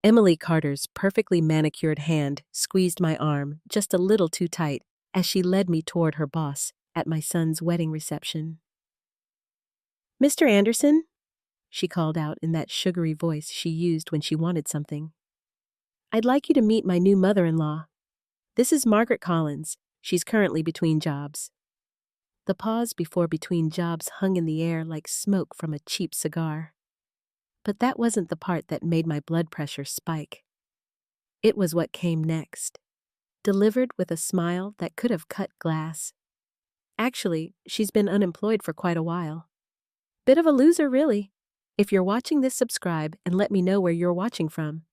Emily Carter's perfectly manicured hand squeezed my arm just a little too tight as she led me toward her boss at my son's wedding reception. "Mr. Anderson?" she called out in that sugary voice she used when she wanted something. "I'd like you to meet my new mother-in-law. This is Margaret Collins. She's currently between jobs." The pause before between jobs hung in the air like smoke from a cheap cigar. But that wasn't the part that made my blood pressure spike. It was what came next, delivered with a smile that could have cut glass. "Actually, she's been unemployed for quite a while. Bit of a loser, really. If you're watching this, subscribe and let me know where you're watching from."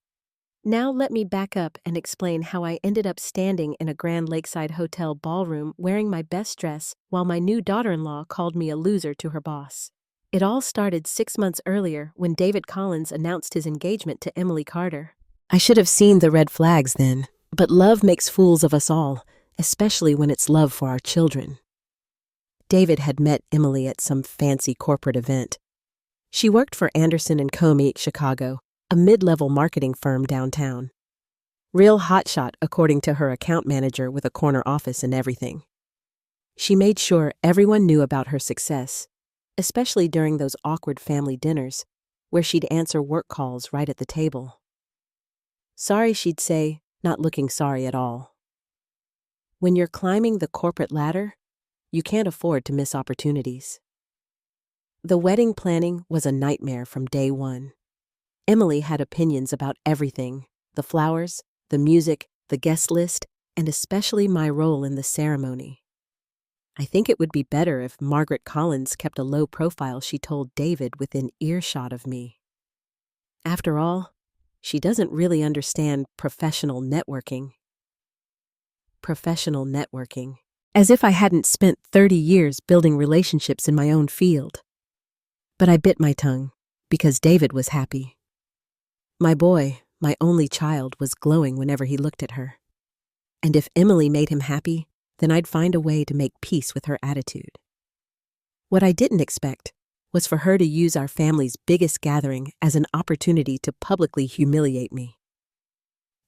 Now let me back up and explain how I ended up standing in a Grand Lakeside Hotel ballroom wearing my best dress while my new daughter-in-law called me a loser to her boss. It all started 6 months earlier when David Collins announced his engagement to Emily Carter. I should have seen the red flags then, but love makes fools of us all, especially when it's love for our children. David had met Emily at some fancy corporate event. She worked for Anderson & Comey Chicago, a mid-level marketing firm downtown. Real hotshot, according to her account manager with a corner office and everything. She made sure everyone knew about her success, especially during those awkward family dinners, where she'd answer work calls right at the table. "Sorry," she'd say, not looking sorry at all. When you're climbing the corporate ladder, you can't afford to miss opportunities. The wedding planning was a nightmare from day one. Emily had opinions about everything: the flowers, the music, the guest list, and especially my role in the ceremony. "I think it would be better if Margaret Collins kept a low profile," she told David within earshot of me. After all, she doesn't really understand professional networking. Professional networking. As if I hadn't spent 30 years building relationships in my own field. But I bit my tongue, because David was happy. My boy, my only child, was glowing whenever he looked at her. And if Emily made him happy, then I'd find a way to make peace with her attitude. What I didn't expect was for her to use our family's biggest gathering as an opportunity to publicly humiliate me.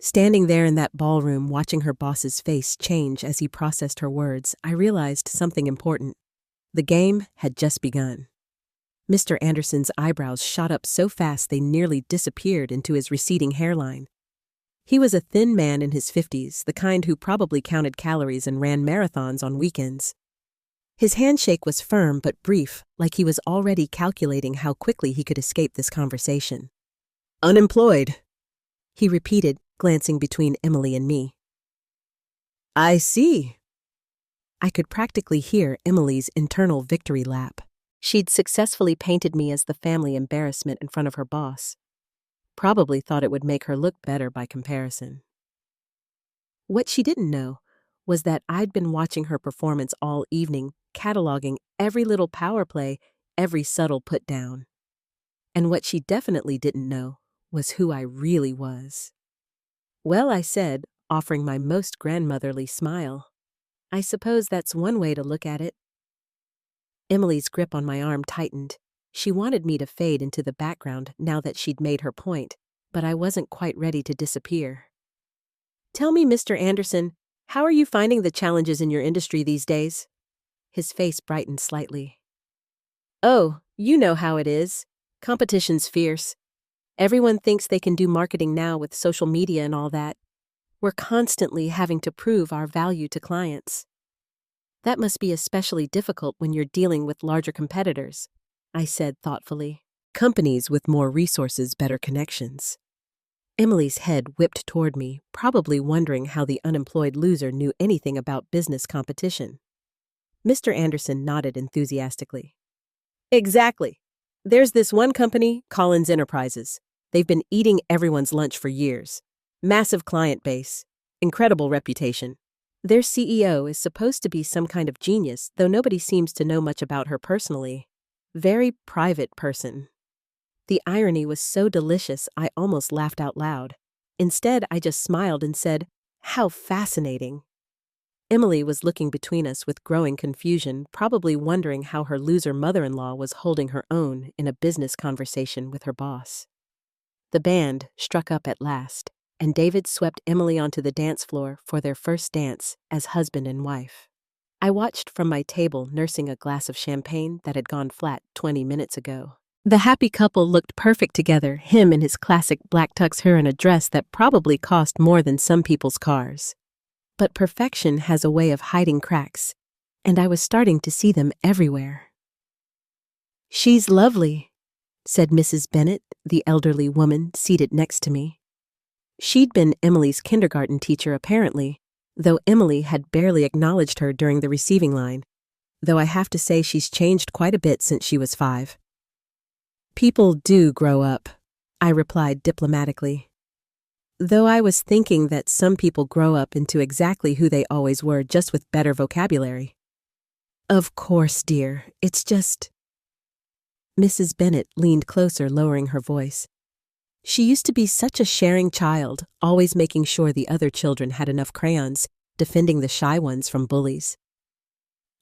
Standing there in that ballroom watching her boss's face change as he processed her words, I realized something important. The game had just begun. Mr. Anderson's eyebrows shot up so fast they nearly disappeared into his receding hairline. He was a thin man in his 50s, the kind who probably counted calories and ran marathons on weekends. His handshake was firm but brief, like he was already calculating how quickly he could escape this conversation. "Unemployed," he repeated, glancing between Emily and me. "I see." I could practically hear Emily's internal victory lap. She'd successfully painted me as the family embarrassment in front of her boss. Probably thought it would make her look better by comparison. What she didn't know was that I'd been watching her performance all evening, cataloging every little power play, every subtle put down. And what she definitely didn't know was who I really was. "Well," I said, offering my most grandmotherly smile, "I suppose that's one way to look at it." Emily's grip on my arm tightened. She wanted me to fade into the background now that she'd made her point, but I wasn't quite ready to disappear. "Tell me, Mr. Anderson, how are you finding the challenges in your industry these days?" His face brightened slightly. "Oh, you know how it is. Competition's fierce. Everyone thinks they can do marketing now with social media and all that. We're constantly having to prove our value to clients. That must be especially difficult when you're dealing with larger competitors," I said thoughtfully. "Companies with more resources, better connections." Emily's head whipped toward me, probably wondering how the unemployed loser knew anything about business competition. Mr. Anderson nodded enthusiastically. "Exactly. There's this one company, Collins Enterprises. They've been eating everyone's lunch for years. Massive client base. Incredible reputation. Their CEO is supposed to be some kind of genius, though nobody seems to know much about her personally. Very private person." The irony was so delicious I almost laughed out loud. Instead, I just smiled and said, "How fascinating." Emily was looking between us with growing confusion, probably wondering how her loser mother-in-law was holding her own in a business conversation with her boss. The band struck up at last, and David swept Emily onto the dance floor for their first dance as husband and wife. I watched from my table, nursing a glass of champagne that had gone flat 20 minutes ago. The happy couple looked perfect together, him in his classic black tux, her in a dress that probably cost more than some people's cars. But perfection has a way of hiding cracks, and I was starting to see them everywhere. "She's lovely," said Mrs. Bennet, the elderly woman seated next to me. She'd been Emily's kindergarten teacher, apparently, though Emily had barely acknowledged her during the receiving line, though I have to say she's changed quite a bit since she was 5. "People do grow up," I replied diplomatically, though I was thinking that some people grow up into exactly who they always were, just with better vocabulary. "Of course, dear, it's just—" Mrs. Bennet leaned closer, lowering her voice. She used to be such a sharing child, always making sure the other children had enough crayons, defending the shy ones from bullies.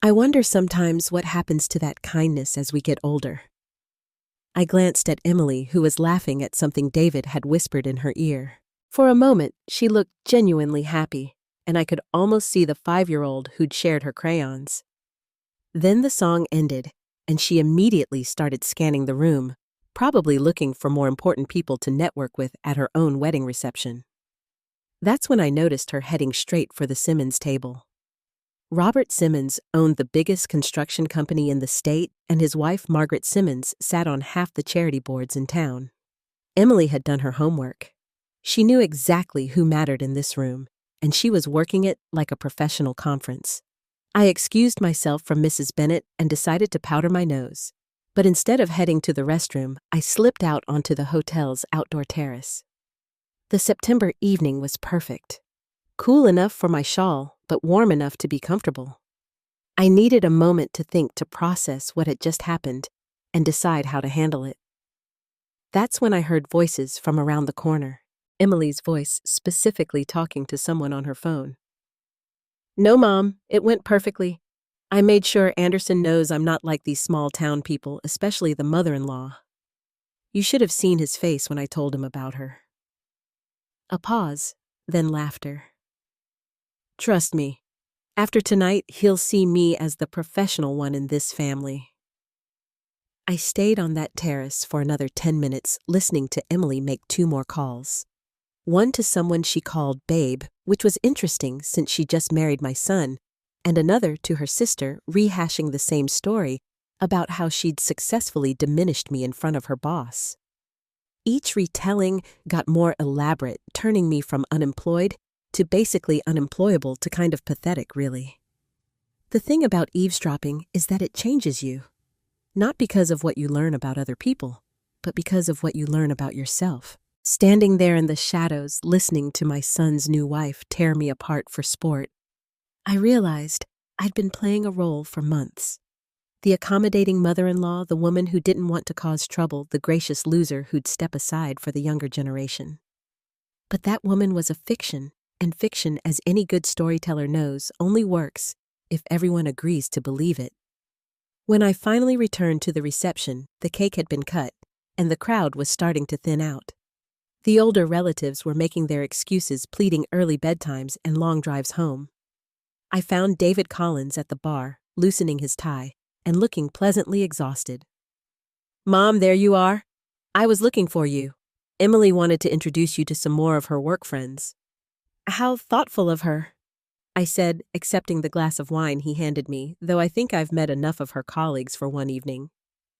I wonder sometimes what happens to that kindness as we get older. I glanced at Emily, who was laughing at something David had whispered in her ear. For a moment, she looked genuinely happy, and I could almost see the 5-year-old who'd shared her crayons. Then the song ended, and she immediately started scanning the room, probably looking for more important people to network with at her own wedding reception. That's when I noticed her heading straight for the Simmons table. Robert Simmons owned the biggest construction company in the state, and his wife, Margaret Simmons, sat on half the charity boards in town. Emily had done her homework. She knew exactly who mattered in this room, and she was working it like a professional conference. I excused myself from Mrs. Bennet and decided to powder my nose. But instead of heading to the restroom, I slipped out onto the hotel's outdoor terrace. The September evening was perfect. Cool enough for my shawl, but warm enough to be comfortable. I needed a moment to think, to process what had just happened, and decide how to handle it. That's when I heard voices from around the corner, Emily's voice specifically talking to someone on her phone. "No, Mom, it went perfectly. I made sure Anderson knows I'm not like these small-town people, especially the mother-in-law. You should have seen his face when I told him about her." A pause, then laughter. "Trust me, after tonight, he'll see me as the professional one in this family." I stayed on that terrace for another 10 minutes, listening to Emily make 2 more calls. One to someone she called Babe, which was interesting since she just married my son, and another to her sister, rehashing the same story about how she'd successfully diminished me in front of her boss. Each retelling got more elaborate, turning me from unemployed to basically unemployable to kind of pathetic, really. The thing about eavesdropping is that it changes you, not because of what you learn about other people, but because of what you learn about yourself. Standing there in the shadows, listening to my son's new wife tear me apart for sport, I realized I'd been playing a role for months. The accommodating mother-in-law, the woman who didn't want to cause trouble, the gracious loser who'd step aside for the younger generation. But that woman was a fiction, and fiction, as any good storyteller knows, only works if everyone agrees to believe it. When I finally returned to the reception, the cake had been cut, and the crowd was starting to thin out. The older relatives were making their excuses, pleading early bedtimes and long drives home. I found David Collins at the bar, loosening his tie and looking pleasantly exhausted. "Mom, there you are. I was looking for you. Emily wanted to introduce you to some more of her work friends." "How thoughtful of her," I said, accepting the glass of wine he handed me, though I think I've met enough of her colleagues for one evening.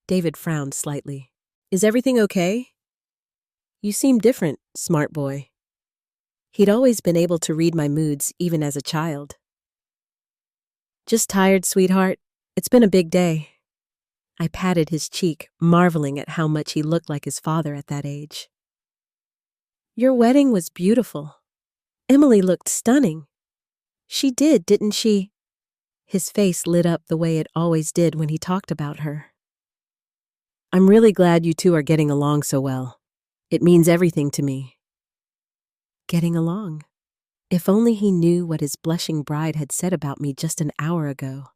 David frowned slightly. "Is everything okay? You seem different, smart boy." He'd always been able to read my moods, even as a child. "Just tired, sweetheart. It's been a big day." I patted his cheek, marveling at how much he looked like his father at that age. "Your wedding was beautiful. Emily looked stunning. She did, didn't she?" His face lit up the way it always did when he talked about her. "I'm really glad you two are getting along so well. It means everything to me." Getting along. If only he knew what his blushing bride had said about me just an hour ago.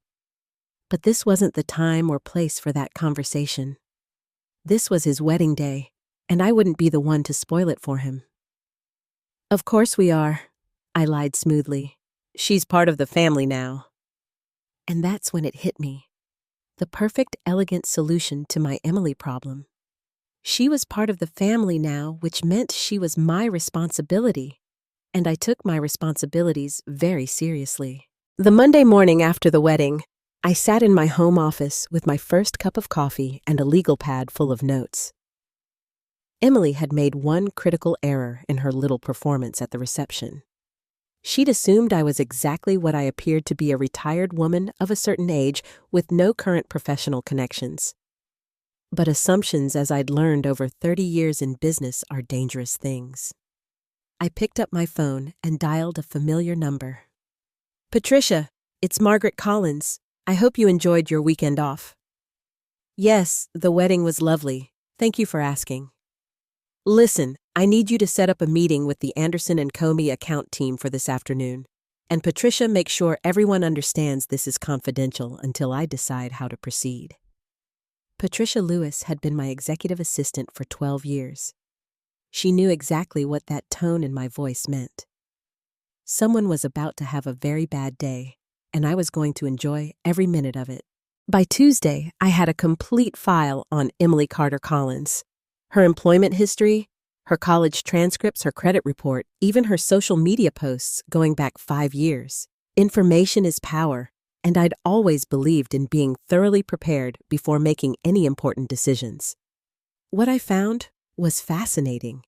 But this wasn't the time or place for that conversation. This was his wedding day, and I wouldn't be the one to spoil it for him. Of course we are, I lied smoothly. She's part of the family now. And that's when it hit me. The perfect, elegant solution to my Emily problem. She was part of the family now, which meant she was my responsibility. And I took my responsibilities very seriously. The Monday morning after the wedding, I sat in my home office with my first cup of coffee and a legal pad full of notes. Emily had made one critical error in her little performance at the reception. She'd assumed I was exactly what I appeared to be, a retired woman of a certain age with no current professional connections. But assumptions, as I'd learned over 30 years in business, are dangerous things. I picked up my phone and dialed a familiar number. Patricia, it's Margaret Collins. I hope you enjoyed your weekend off. Yes, the wedding was lovely. Thank you for asking. Listen, I need you to set up a meeting with the Anderson & Comey account team for this afternoon. And Patricia, make sure everyone understands this is confidential until I decide how to proceed. Patricia Lewis had been my executive assistant for 12 years. She knew exactly what that tone in my voice meant. Someone was about to have a very bad day, and I was going to enjoy every minute of it. By Tuesday, I had a complete file on Emily Carter Collins. Her employment history, her college transcripts, her credit report, even her social media posts going back 5 years. Information is power, and I'd always believed in being thoroughly prepared before making any important decisions. What I found was fascinating.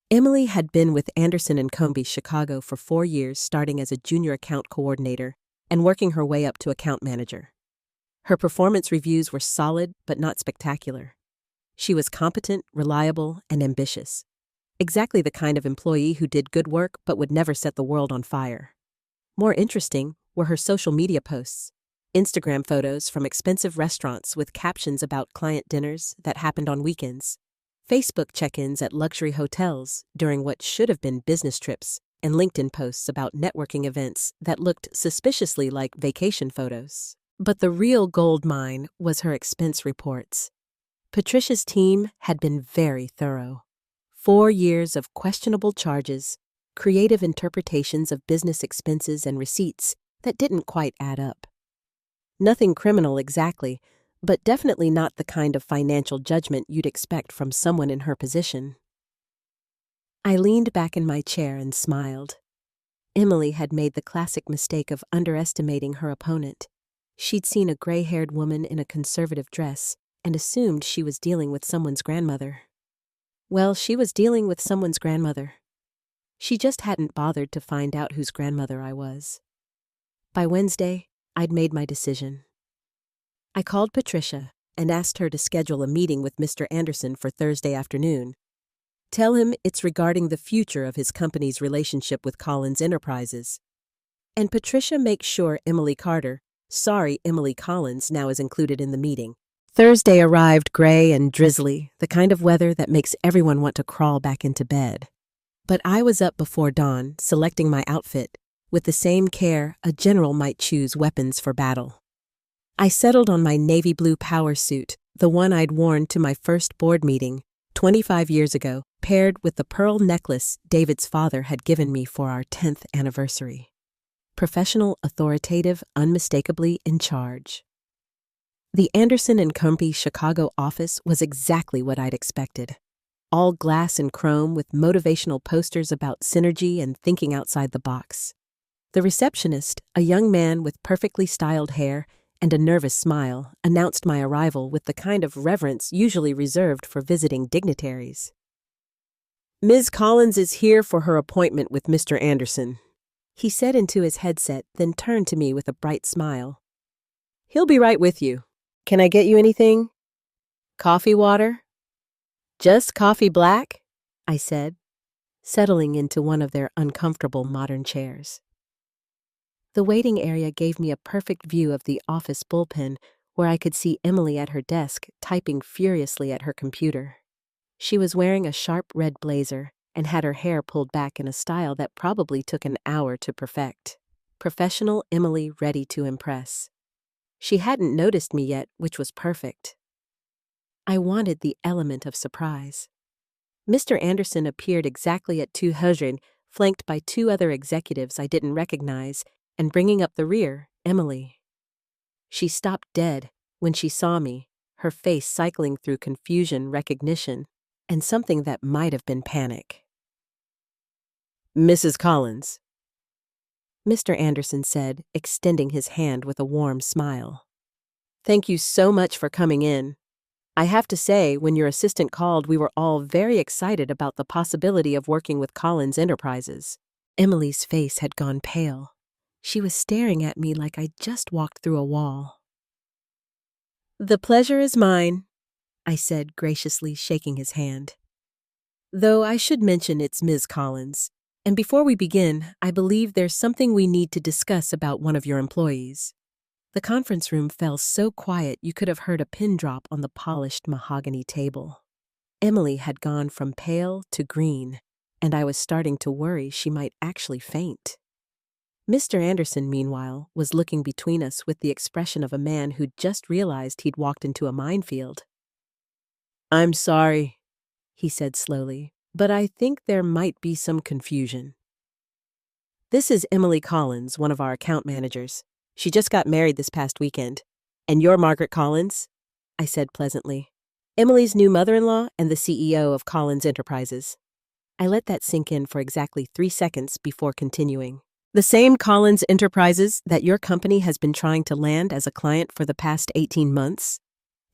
Emily had been with Anderson & Comey Chicago for 4 years, starting as a junior account coordinator and working her way up to account manager. Her performance reviews were solid but not spectacular. She was competent, reliable, and ambitious. Exactly the kind of employee who did good work but would never set the world on fire. More interesting were her social media posts. Instagram photos from expensive restaurants with captions about client dinners that happened on weekends. Facebook check-ins at luxury hotels during what should have been business trips, and LinkedIn posts about networking events that looked suspiciously like vacation photos. But the real gold mine was her expense reports. Patricia's team had been very thorough. 4 years of questionable charges, creative interpretations of business expenses and receipts that didn't quite add up. Nothing criminal exactly, but definitely not the kind of financial judgment you'd expect from someone in her position. I leaned back in my chair and smiled. Emily had made the classic mistake of underestimating her opponent. She'd seen a gray-haired woman in a conservative dress and assumed she was dealing with someone's grandmother. Well, she was dealing with someone's grandmother. She just hadn't bothered to find out whose grandmother I was. By Wednesday, I'd made my decision. I called Patricia and asked her to schedule a meeting with Mr. Anderson for Thursday afternoon. Tell him it's regarding the future of his company's relationship with Collins Enterprises. And Patricia, make sure Emily Carter, sorry, Emily Collins, now is included in the meeting. Thursday arrived gray and drizzly, the kind of weather that makes everyone want to crawl back into bed. But I was up before dawn, selecting my outfit, with the same care a general might choose weapons for battle. I settled on my navy blue power suit, the one I'd worn to my first board meeting 25 years ago, paired with the pearl necklace David's father had given me for our 10th anniversary. Professional, authoritative, unmistakably in charge. The Anderson & Comey Chicago office was exactly what I'd expected. All glass and chrome with motivational posters about synergy and thinking outside the box. The receptionist, a young man with perfectly styled hair and a nervous smile, announced my arrival with the kind of reverence usually reserved for visiting dignitaries. Ms. Collins is here for her appointment with Mr. Anderson, he said into his headset, then turned to me with a bright smile. He'll be right with you. Can I get you anything? Coffee, water? Just coffee black? I said, settling into one of their uncomfortable modern chairs. The waiting area gave me a perfect view of the office bullpen where I could see Emily at her desk typing furiously at her computer. She was wearing a sharp red blazer and had her hair pulled back in a style that probably took an hour to perfect. Professional Emily ready to impress. She hadn't noticed me yet, which was perfect. I wanted the element of surprise. Mr. Anderson appeared exactly at 200, flanked by two other executives I didn't recognize, and bringing up the rear, Emily. She stopped dead when she saw me, her face cycling through confusion, recognition, and something that might have been panic. "Mrs. Collins," Mr. Anderson said, extending his hand with a warm smile. "Thank you so much for coming in. I have to say, when your assistant called, we were all very excited about the possibility of working with Collins Enterprises." Emily's face had gone pale. She was staring at me like I'd just walked through a wall. "The pleasure is mine," I said, graciously shaking his hand. "Though I should mention it's Ms. Collins. And before we begin, I believe there's something we need to discuss about one of your employees." The conference room fell so quiet you could have heard a pin drop on the polished mahogany table. Emily had gone from pale to green, and I was starting to worry she might actually faint. Mr. Anderson, meanwhile, was looking between us with the expression of a man who'd just realized he'd walked into a minefield. "I'm sorry," he said slowly, "but I think there might be some confusion. This is Emily Collins, one of our account managers. She just got married this past weekend. And you're Margaret Collins?" I said pleasantly. "Emily's new mother-in-law and the CEO of Collins Enterprises." I let that sink in for exactly 3 seconds before continuing. "The same Collins Enterprises that your company has been trying to land as a client for the past 18 months?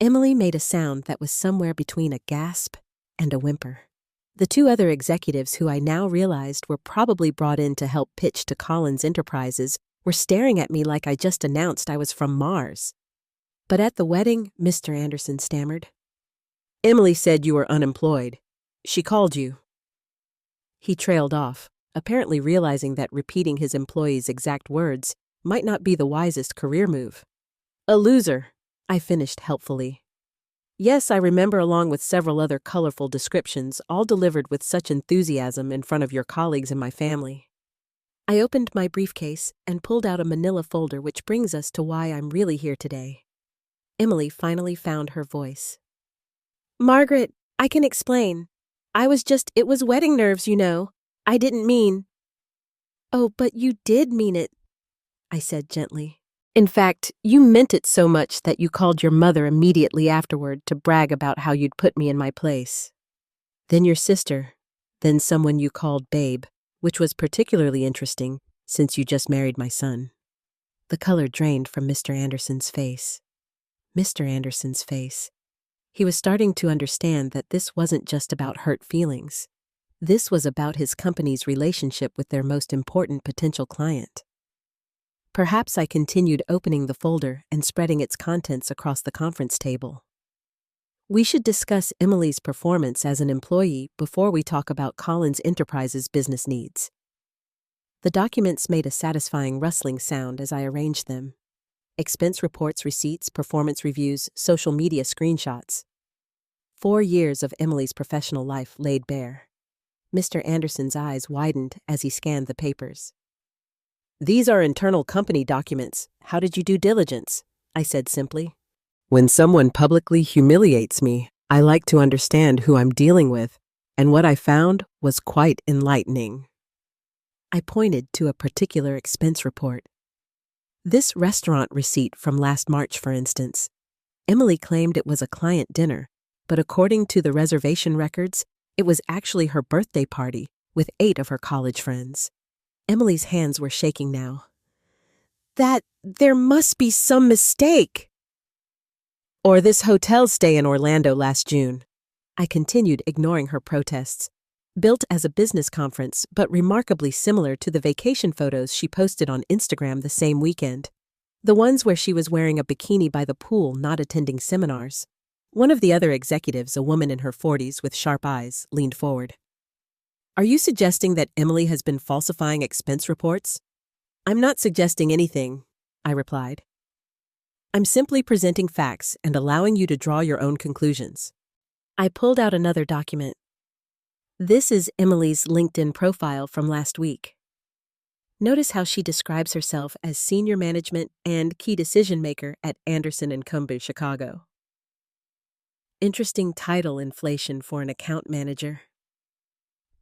Emily made a sound that was somewhere between a gasp and a whimper. The two other executives who I now realized were probably brought in to help pitch to Collins Enterprises were staring at me like I just announced I was from Mars. "But at the wedding," Mr. Anderson stammered, "Emily said you were unemployed. She called you." He trailed off, apparently realizing that repeating his employee's exact words might not be the wisest career move. "A loser," I finished helpfully. "Yes, I remember, along with several other colorful descriptions, all delivered with such enthusiasm in front of your colleagues and my family." I opened my briefcase and pulled out a manila folder, which brings us to why I'm really here today. Emily finally found her voice. "Margaret, I can explain. It was wedding nerves, you know. I didn't mean." "Oh, but you did mean it," I said gently. "In fact, you meant it so much that you called your mother immediately afterward to brag about how you'd put me in my place. Then your sister, then someone you called Babe, which was particularly interesting since you just married my son." The color drained from Mr. Anderson's face. Mr. Anderson's face. He was starting to understand that this wasn't just about hurt feelings. This was about his company's relationship with their most important potential client. Perhaps I continued opening the folder and spreading its contents across the conference table. "We should discuss Emily's performance as an employee before we talk about Collins Enterprises' business needs." The documents made a satisfying rustling sound as I arranged them. Expense reports, receipts, performance reviews, social media screenshots. 4 years of Emily's professional life laid bare. Mr. Anderson's eyes widened as he scanned the papers. "These are internal company documents. How did you do diligence?" I said simply. "When someone publicly humiliates me, I like to understand who I'm dealing with, and what I found was quite enlightening." I pointed to a particular expense report. This restaurant receipt from last March, for instance. Emily claimed it was a client dinner, but according to the reservation records, it was actually her birthday party with 8 of her college friends. Emily's hands were shaking now. There must be some mistake." "Or this hotel stay in Orlando last June." I continued, ignoring her protests. "Built as a business conference, but remarkably similar to the vacation photos she posted on Instagram the same weekend. The ones where she was wearing a bikini by the pool, not attending seminars." One of the other executives, a woman in her 40s with sharp eyes, leaned forward. "Are you suggesting that Emily has been falsifying expense reports?" "I'm not suggesting anything," I replied. "I'm simply presenting facts and allowing you to draw your own conclusions." I pulled out another document. This is Emily's LinkedIn profile from last week. Notice how she describes herself as senior management and key decision maker at Anderson & Company, Chicago. Interesting title inflation for an account manager.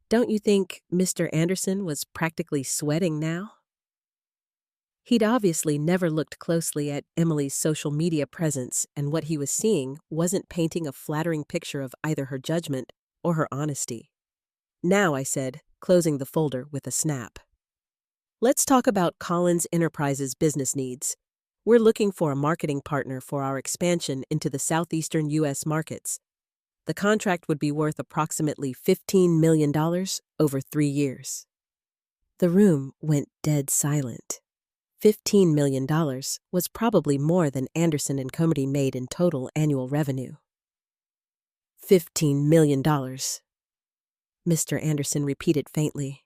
Don't you think Mr. Anderson was practically sweating now? He'd obviously never looked closely at Emily's social media presence, and what he was seeing wasn't painting a flattering picture of either her judgment or her honesty. Now, I said, closing the folder with a snap. Let's talk about Collins Enterprises' business needs. We're looking for a marketing partner for our expansion into the southeastern U.S. markets. The contract would be worth approximately $15 million over 3 years. The room went dead silent. $15 million was probably more than Anderson and Company made in total annual revenue. $15 million. Mr. Anderson repeated faintly.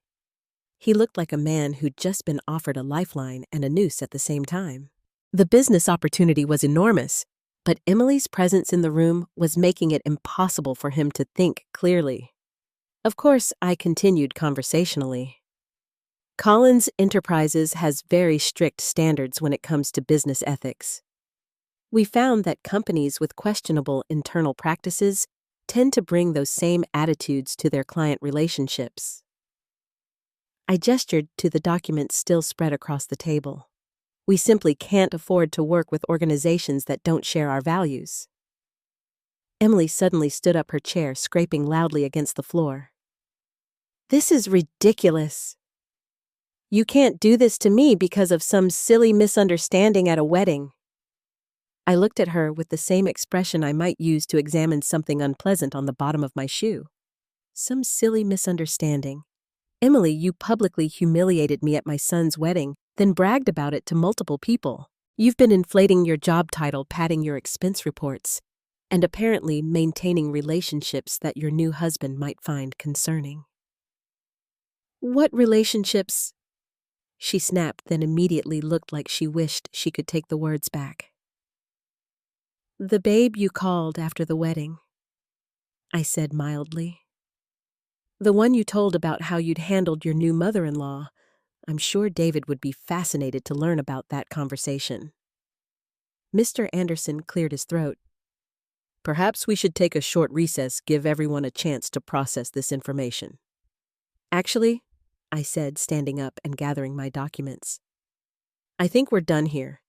He looked like a man who'd just been offered a lifeline and a noose at the same time. The business opportunity was enormous, but Emily's presence in the room was making it impossible for him to think clearly. Of course, I continued conversationally. Collins Enterprises has very strict standards when it comes to business ethics. We found that companies with questionable internal practices tend to bring those same attitudes to their client relationships. I gestured to the documents still spread across the table. We simply can't afford to work with organizations that don't share our values. Emily suddenly stood up her chair, scraping loudly against the floor. This is ridiculous. You can't do this to me because of some silly misunderstanding at a wedding. I looked at her with the same expression I might use to examine something unpleasant on the bottom of my shoe. Some silly misunderstanding. Emily, you publicly humiliated me at my son's wedding, then bragged about it to multiple people. You've been inflating your job title, padding your expense reports, and apparently maintaining relationships that your new husband might find concerning. What relationships? She snapped, then immediately looked like she wished she could take the words back. The babe you called after the wedding, I said mildly. The one you told about how you'd handled your new mother-in-law. I'm sure David would be fascinated to learn about that conversation. Mr. Anderson cleared his throat. Perhaps we should take a short recess, give everyone a chance to process this information. Actually, I said, standing up and gathering my documents. I think we're done here.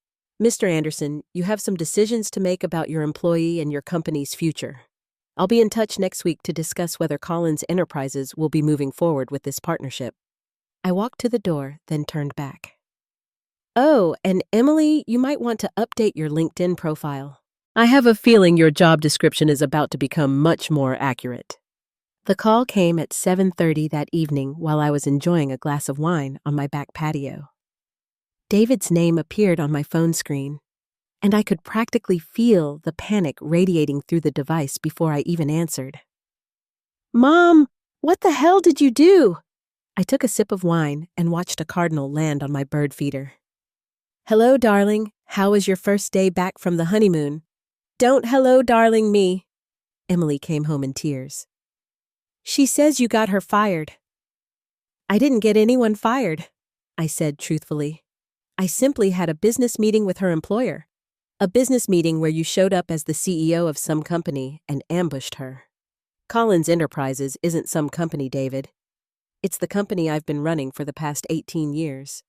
Mr. Anderson, you have some decisions to make about your employee and your company's future. I'll be in touch next week to discuss whether Collins Enterprises will be moving forward with this partnership. I walked to the door, then turned back. Oh, and Emily, you might want to update your LinkedIn profile. I have a feeling your job description is about to become much more accurate. The call came at 7:30 that evening while I was enjoying a glass of wine on my back patio. David's name appeared on my phone screen, and I could practically feel the panic radiating through the device before I even answered. Mom, what the hell did you do? I took a sip of wine and watched a cardinal land on my bird feeder. Hello, darling. How was your first day back from the honeymoon? Don't hello, darling me. Emily came home in tears. She says you got her fired. I didn't get anyone fired, I said truthfully. I simply had a business meeting with her employer. A business meeting where you showed up as the CEO of some company and ambushed her. Collins Enterprises isn't some company, David. It's the company I've been running for the past 18 years.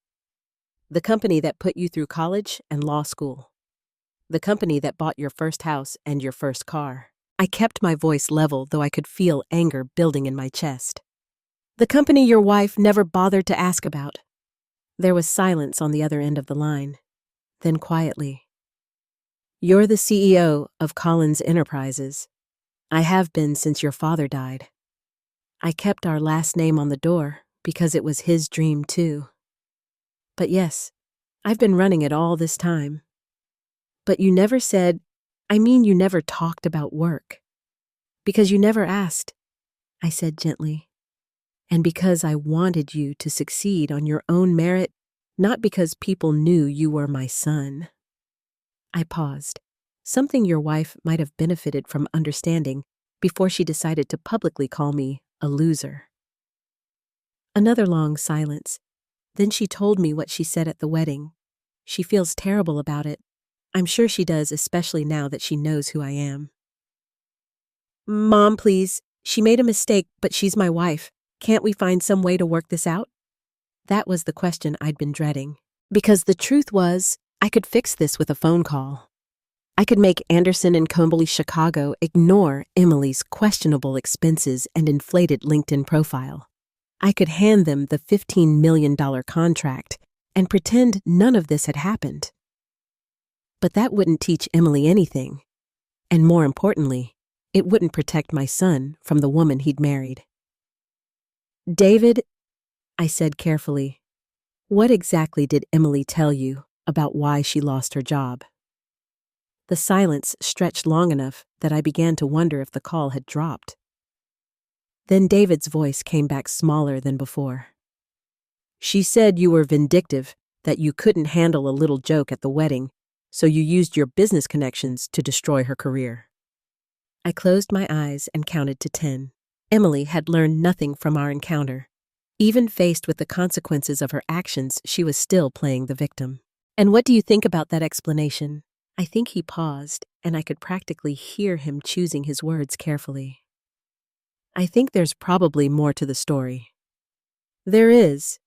The company that put you through college and law school. The company that bought your first house and your first car. I kept my voice level, though I could feel anger building in my chest. The company your wife never bothered to ask about. There was silence on the other end of the line. Then quietly, You're the CEO of Collins Enterprises. I have been since your father died. I kept our last name on the door because it was his dream too. But yes, I've been running it all this time. But you never said, you never talked about work. Because you never asked, I said gently. And because I wanted you to succeed on your own merit, not because people knew you were my son. I paused, something your wife might have benefited from understanding before she decided to publicly call me a loser. Another long silence. Then she told me what she said at the wedding. She feels terrible about it. I'm sure she does, especially now that she knows who I am. Mom, please. She made a mistake, but she's my wife. Can't we find some way to work this out? That was the question I'd been dreading. Because the truth was, I could fix this with a phone call. I could make Anderson and Company Chicago ignore Emily's questionable expenses and inflated LinkedIn profile. I could hand them the $15 million contract and pretend none of this had happened. But that wouldn't teach Emily anything. And more importantly, it wouldn't protect my son from the woman he'd married. David, I said carefully, what exactly did Emily tell you about why she lost her job? The silence stretched long enough that I began to wonder if the call had dropped. Then David's voice came back smaller than before. She said you were vindictive, that you couldn't handle a little joke at the wedding, so you used your business connections to destroy her career. I closed my eyes and counted to 10. Emily had learned nothing from our encounter. Even faced with the consequences of her actions, she was still playing the victim. And what do you think about that explanation? I think he paused, and I could practically hear him choosing his words carefully. I think there's probably more to the story. There is.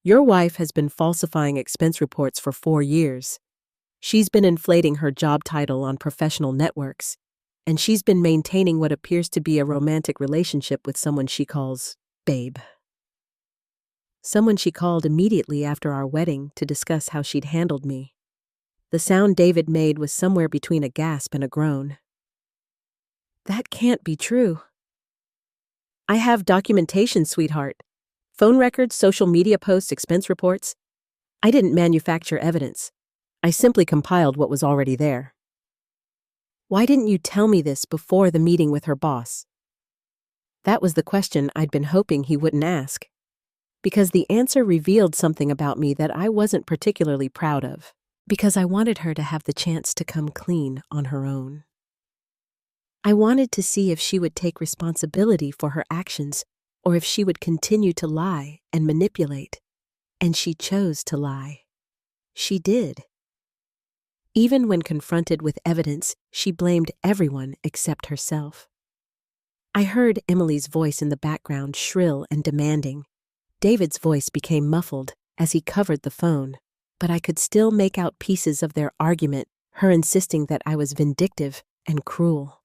Your wife has been falsifying expense reports for 4 years. She's been inflating her job title on professional networks, and she's been maintaining what appears to be a romantic relationship with someone she calls Babe. Someone she called immediately after our wedding to discuss how she'd handled me. The sound David made was somewhere between a gasp and a groan. That can't be true. I have documentation, sweetheart. Phone records, social media posts, expense reports. I didn't manufacture evidence. I simply compiled what was already there. Why didn't you tell me this before the meeting with her boss? That was the question I'd been hoping he wouldn't ask, because the answer revealed something about me that I wasn't particularly proud of, because I wanted her to have the chance to come clean on her own. I wanted to see if she would take responsibility for her actions or if she would continue to lie and manipulate. And she chose to lie. She did. Even when confronted with evidence, she blamed everyone except herself. I heard Emily's voice in the background, shrill and demanding. David's voice became muffled as he covered the phone, but I could still make out pieces of their argument, her insisting that I was vindictive and cruel.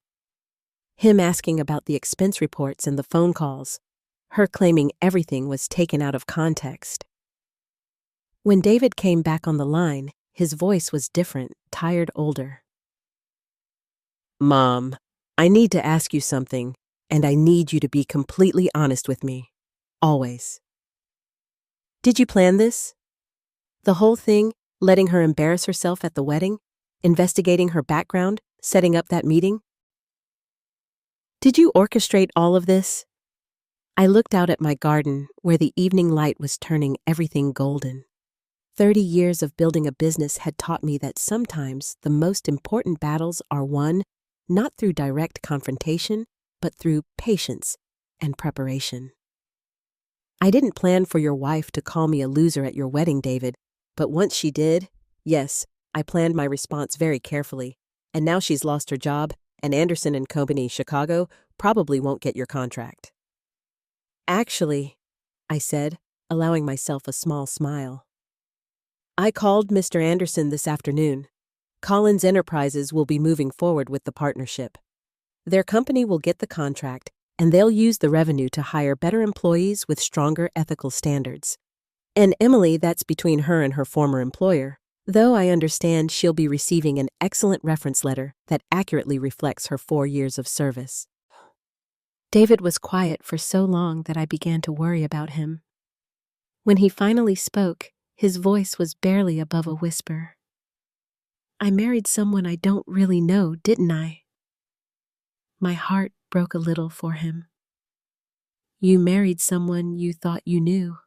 Him asking about the expense reports and the phone calls, her claiming everything was taken out of context. When David came back on the line, his voice was different, tired, older. Mom, I need to ask you something, and I need you to be completely honest with me. Always. Did you plan this? The whole thing, letting her embarrass herself at the wedding, investigating her background, setting up that meeting? Did you orchestrate all of this? I looked out at my garden, where the evening light was turning everything golden. 30 years of building a business had taught me that sometimes the most important battles are won not through direct confrontation, but through patience and preparation. I didn't plan for your wife to call me a loser at your wedding, David, but once she did, yes, I planned my response very carefully, and now she's lost her job, and Anderson and Company Chicago probably won't get your contract. Actually, I said, allowing myself a small smile. I called Mr. Anderson this afternoon. Collins Enterprises will be moving forward with the partnership. Their company will get the contract, and they'll use the revenue to hire better employees with stronger ethical standards. And Emily, that's between her and her former employer, though I understand she'll be receiving an excellent reference letter that accurately reflects her 4 years of service. David was quiet for so long that I began to worry about him. When he finally spoke, his voice was barely above a whisper. I married someone I don't really know, didn't I? My heart broke a little for him. You married someone you thought you knew.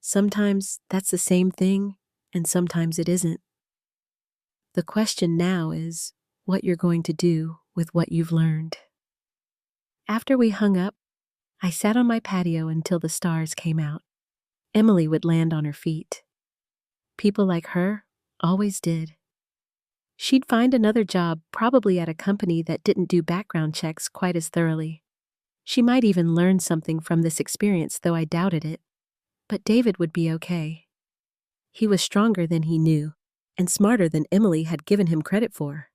Sometimes that's the same thing, and sometimes it isn't. The question now is what you're going to do with what you've learned. After we hung up, I sat on my patio until the stars came out. Emily would land on her feet. People like her always did. She'd find another job, probably at a company that didn't do background checks quite as thoroughly. She might even learn something from this experience, though I doubted it. But David would be okay. He was stronger than he knew, and smarter than Emily had given him credit for.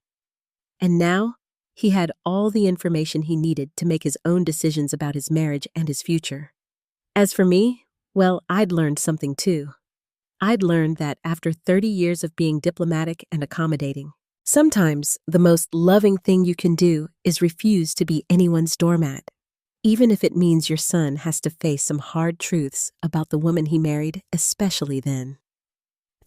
And now, he had all the information he needed to make his own decisions about his marriage and his future. As for me, well, I'd learned something too. I'd learned that after 30 years of being diplomatic and accommodating, sometimes the most loving thing you can do is refuse to be anyone's doormat, even if it means your son has to face some hard truths about the woman he married, especially then.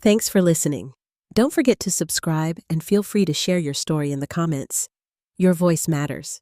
Thanks for listening. Don't forget to subscribe and feel free to share your story in the comments. Your voice matters.